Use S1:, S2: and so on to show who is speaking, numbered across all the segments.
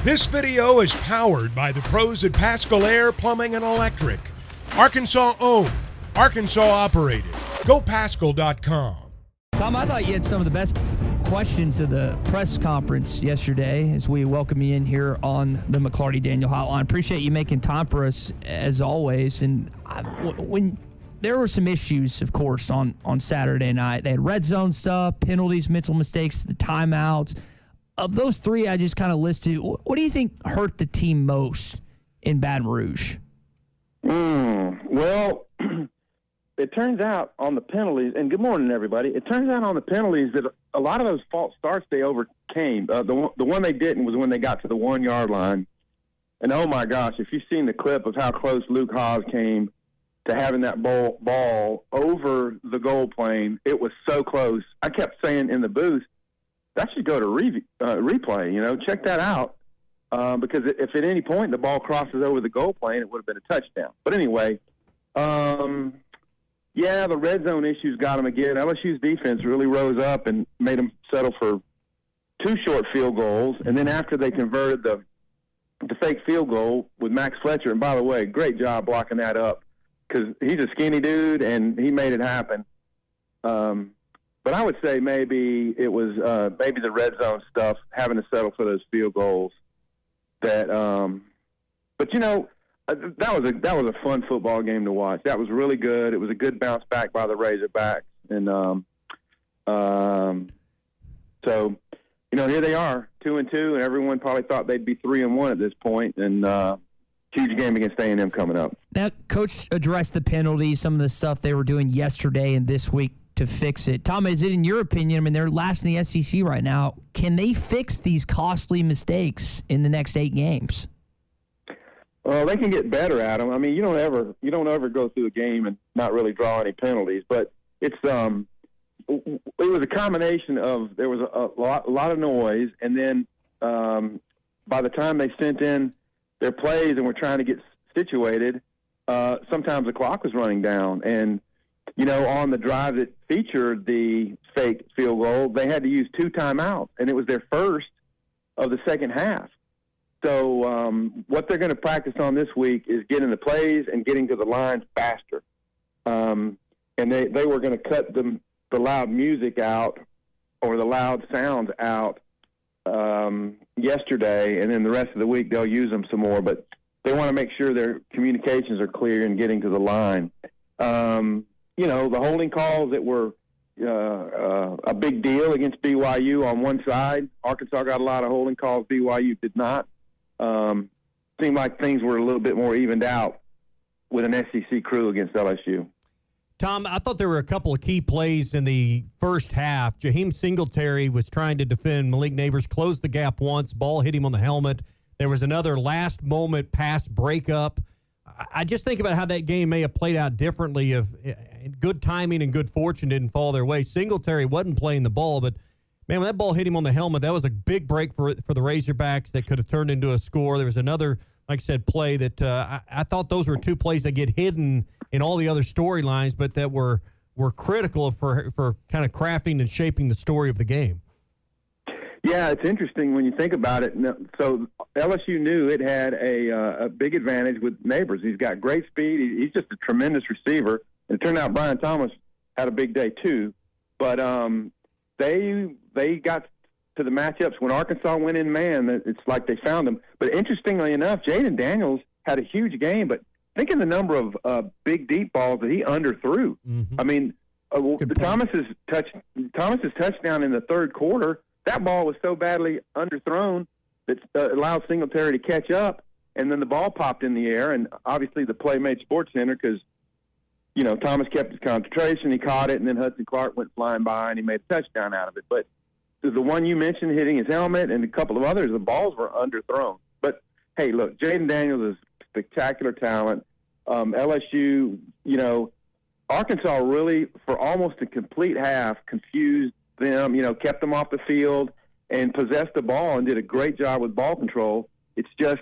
S1: This video is powered by the pros at Pascal Air Plumbing and Electric. Arkansas owned, Arkansas operated. GoPascal.com.
S2: Tom, I thought you had some of the best questions of the press conference yesterday as we welcome you in here on the McLarty Daniel Hotline. Appreciate you making time for us as always. And when there were some issues, of course, on Saturday night. They had red zone stuff, penalties, mental mistakes, the timeouts. Of those three I just kind of listed, what do you think hurt the team most in Baton Rouge?
S3: Well, it turns out on the penalties, and good morning, everybody. It turns out on the penalties that a lot of those false starts they overcame. The one they didn't was when they got to the 1 yard line. And oh my gosh, if you've seen the clip of how close Luke Hogs came to having that ball over the goal plane, it was so close. I kept saying in the booth, that should go to replay, check that out. Because if at any point the ball crosses over the goal plane, it would have been a touchdown. But anyway, the red zone issues got them again. LSU's defense really rose up and made them settle for 2 short field goals. And then after they converted the fake field goal with Max Fletcher, and by the way, great job blocking that up because he's a skinny dude and he made it happen. But I would say maybe it was maybe the red zone stuff, having to settle for those field goals. That was a fun football game to watch. That was really good. It was a good bounce back by the Razorbacks, and so here they are, 2-2, and everyone probably thought they'd be 3-1 at this point, and huge game against A&M coming up.
S2: Now, Coach addressed the penalties, some of the stuff they were doing yesterday and this week to fix it. Tom, is it in your opinion, they're last in the SEC right now, can they fix these costly mistakes in the next 8 games?
S3: Well, they can get better at them. You don't ever go through a game and not really draw any penalties, but it was a combination of, there was a lot of noise, and then by the time they sent in their plays and were trying to get situated, sometimes the clock was running down, and on the drive that featured the fake field goal, they had to use 2 timeouts, and it was their first of the second half. So what they're going to practice on this week is getting the plays and getting to the lines faster. And they were going to cut the loud music out or the loud sounds out yesterday, and then the rest of the week they'll use them some more. But they want to make sure their communications are clear in getting to the line. The holding calls that were a big deal against BYU on one side. Arkansas got a lot of holding calls. BYU did not. Seemed like things were a little bit more evened out with an SEC crew against LSU.
S4: Tom, I thought there were a couple of key plays in the first half. Jaheim Singletary was trying to defend Malik Neighbors, closed the gap once, ball hit him on the helmet. There was another last-moment pass breakup. I just think about how that game may have played out differently if good timing and good fortune didn't fall their way. Singletary wasn't playing the ball, but, man, when that ball hit him on the helmet, that was a big break for the Razorbacks that could have turned into a score. There was another, like I said, play that I thought those were 2 plays that get hidden in all the other storylines, but that were critical for kind of crafting and shaping the story of the game.
S3: Yeah, it's interesting when you think about it. So LSU knew it had a big advantage with Neighbors. He's got great speed. He's just a tremendous receiver. And it turned out Brian Thomas had a big day too. But they got to the matchups when Arkansas went in man. It's like they found them. But interestingly enough, Jayden Daniels had a huge game. But think of the number of big deep balls that he underthrew. Mm-hmm. Thomas's touchdown in the third quarter. That ball was so badly underthrown that allowed Singletary to catch up, and then the ball popped in the air, and obviously the play made SportsCenter because, Thomas kept his concentration, he caught it, and then Hudson Clark went flying by, and he made a touchdown out of it. But the one you mentioned hitting his helmet and a couple of others, the balls were underthrown. But, hey, look, Jayden Daniels is spectacular talent. LSU, Arkansas really, for almost a complete half, confused them, kept them off the field and possessed the ball and did a great job with ball control. It's just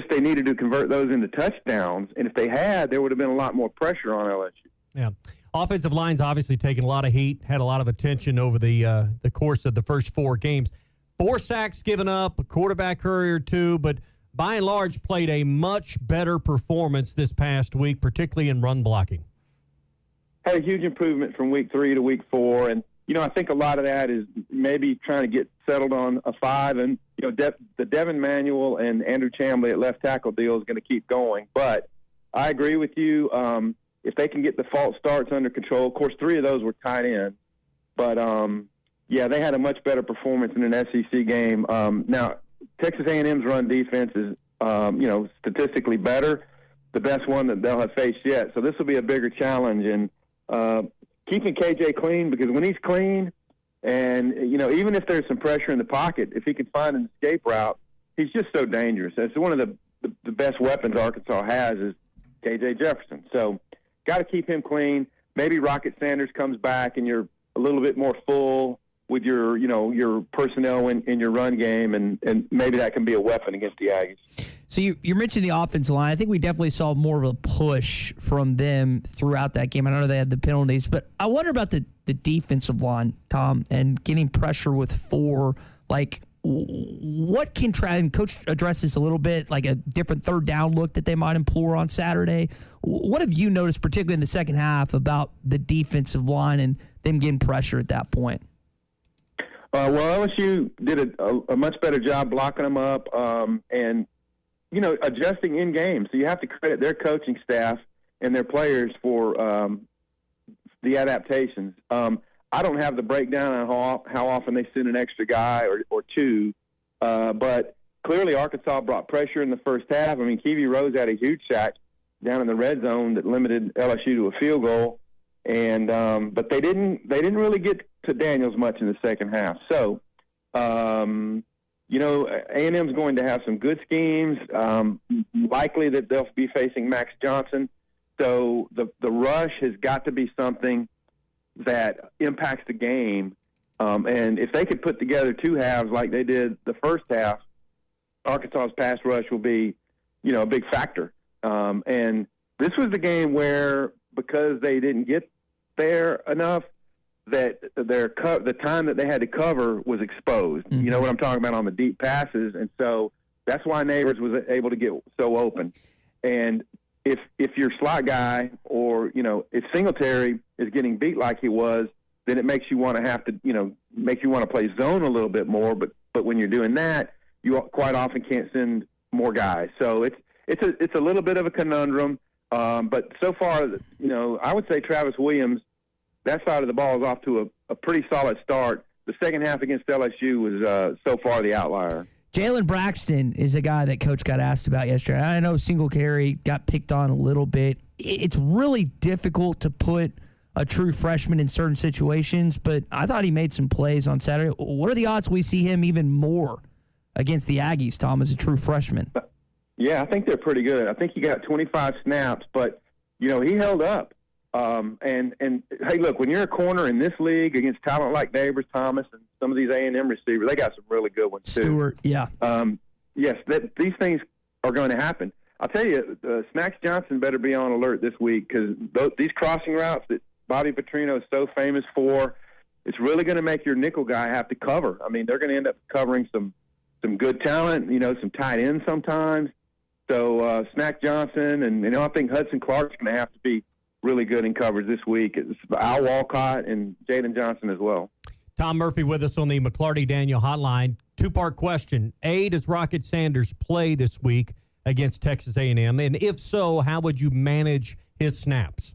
S3: they needed to convert those into touchdowns, and if they had, there would have been a lot more pressure on LSU.
S4: Yeah. Offensive line's obviously taken a lot of heat, had a lot of attention over the course of the first 4 games. 4 sacks given up, a quarterback hurry or two, but by and large played a much better performance this past week, particularly in run blocking.
S3: Had a huge improvement from week 3 to week 4, and I think a lot of that is maybe trying to get settled on a 5, and the Devin Manuel and Andrew Chamblee at left tackle deal is going to keep going. But I agree with you. If they can get the false starts under control, of course 3 of those were tight ends, but they had a much better performance in an SEC game. Now Texas A&M's run defense is statistically better, the best one that they'll have faced yet. So this will be a bigger challenge, and keeping KJ clean, because when he's clean, and even if there's some pressure in the pocket, if he can find an escape route, he's just so dangerous. That's one of the best weapons Arkansas has is KJ Jefferson. So got to keep him clean. Maybe Rocket Sanders comes back and you're a little bit more full with your personnel in your run game, and maybe that can be a weapon against the Aggies.
S2: So you mentioned the offensive line. I think we definitely saw more of a push from them throughout that game. I know they had the penalties, but I wonder about the defensive line, Tom, and getting pressure with 4. Like, what can try, and Coach addressed this a little bit, like a different third down look that they might employ on Saturday. What have you noticed, particularly in the second half, about the defensive line and them getting pressure at that point?
S3: Well, LSU did a much better job blocking them up and adjusting in game. So you have to credit their coaching staff and their players for the adaptations. I don't have the breakdown on how often they send an extra guy or 2, but clearly Arkansas brought pressure in the first half. I mean, Kiwi Rose had a huge sack down in the red zone that limited LSU to a field goal, and but they didn't really get to Daniels much in the second half. So, A&M's going to have some good schemes. Likely that they'll be facing Max Johnson. So the rush has got to be something that impacts the game. And if they could put together 2 halves like they did the first half, Arkansas's pass rush will be, a big factor. And this was the game where, because they didn't get there enough, that the time that they had to cover was exposed. Mm-hmm. You know what I'm talking about on the deep passes, and so that's why Neighbors was able to get so open. And if your slot guy, or if Singletary is getting beat like he was, then it makes you want to play zone a little bit more. But when you're doing that, you quite often can't send more guys. So it's a little bit of a conundrum. But so far, I would say Travis Williams, that side of the ball is off to a pretty solid start. The second half against LSU was so far the outlier.
S2: Jalen Braxton is a guy that Coach got asked about yesterday. I know Singletary got picked on a little bit. It's really difficult to put a true freshman in certain situations, but I thought he made some plays on Saturday. What are the odds we see him even more against the Aggies, Tom, as a true freshman?
S3: Yeah, I think they're pretty good. I think he got 25 snaps, but, he held up. And hey, look, when you're a corner in this league against talent like Neighbors, Thomas, and some of these A&M receivers, they got some really good ones too.
S2: Stewart, yeah.
S3: Yes, these things are going to happen. I'll tell you, Snacks Johnson better be on alert this week, because these crossing routes that Bobby Petrino is so famous for, it's really going to make your nickel guy have to cover. I mean, they're going to end up covering some good talent, some tight ends sometimes. So Snack Johnson and I think Hudson Clark's going to have to be really good in coverage this week. It's Al Walcott and Jayden Johnson as well.
S4: Tom Murphy with us on the McClarty-Daniel hotline. 2-part question. A, does Rocket Sanders play this week against Texas A&M? And if so, how would you manage his snaps?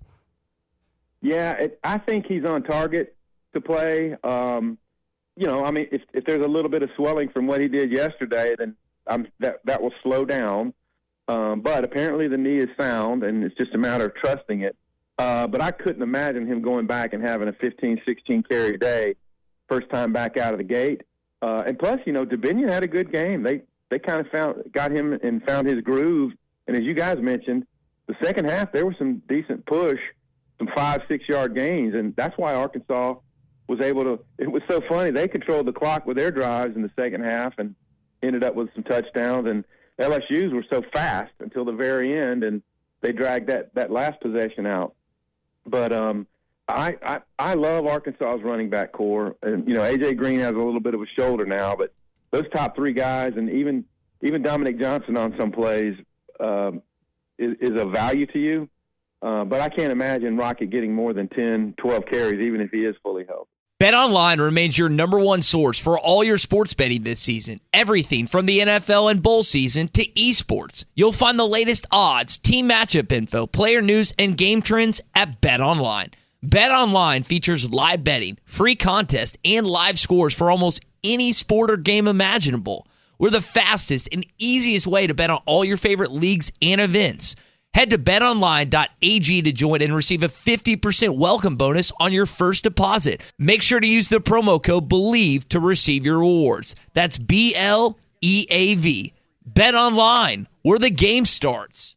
S3: Yeah, I think he's on target to play. If there's a little bit of swelling from what he did yesterday, then that will slow down. But apparently the knee is sound, and it's just a matter of trusting it. But I couldn't imagine him going back and having a 15, 16 carry a day first time back out of the gate. And plus, Dubinion had a good game. They kind of got him and found his groove. And as you guys mentioned, the second half there was some decent push, some 5-6 yard gains, and that's why Arkansas was able to. It was so funny. They controlled the clock with their drives in the second half and ended up with some touchdowns. And LSU's were so fast until the very end, and they dragged that last possession out. But I love Arkansas's running back core, and A.J. Green has a little bit of a shoulder now, but those top three guys, and even Dominic Johnson on some plays is of value to you. But I can't imagine Rocket getting more than 10, 12 carries, even if he is fully healthy.
S5: BetOnline remains your number one source for all your sports betting this season. Everything from the NFL and bowl season to esports. You'll find the latest odds, team matchup info, player news, and game trends at BetOnline. BetOnline features live betting, free contests, and live scores for almost any sport or game imaginable. We're the fastest and easiest way to bet on all your favorite leagues and events. Head to betonline.ag to join and receive a 50% welcome bonus on your first deposit. Make sure to use the promo code BELIEVE to receive your rewards. That's BLEAV. BetOnline, where the game starts.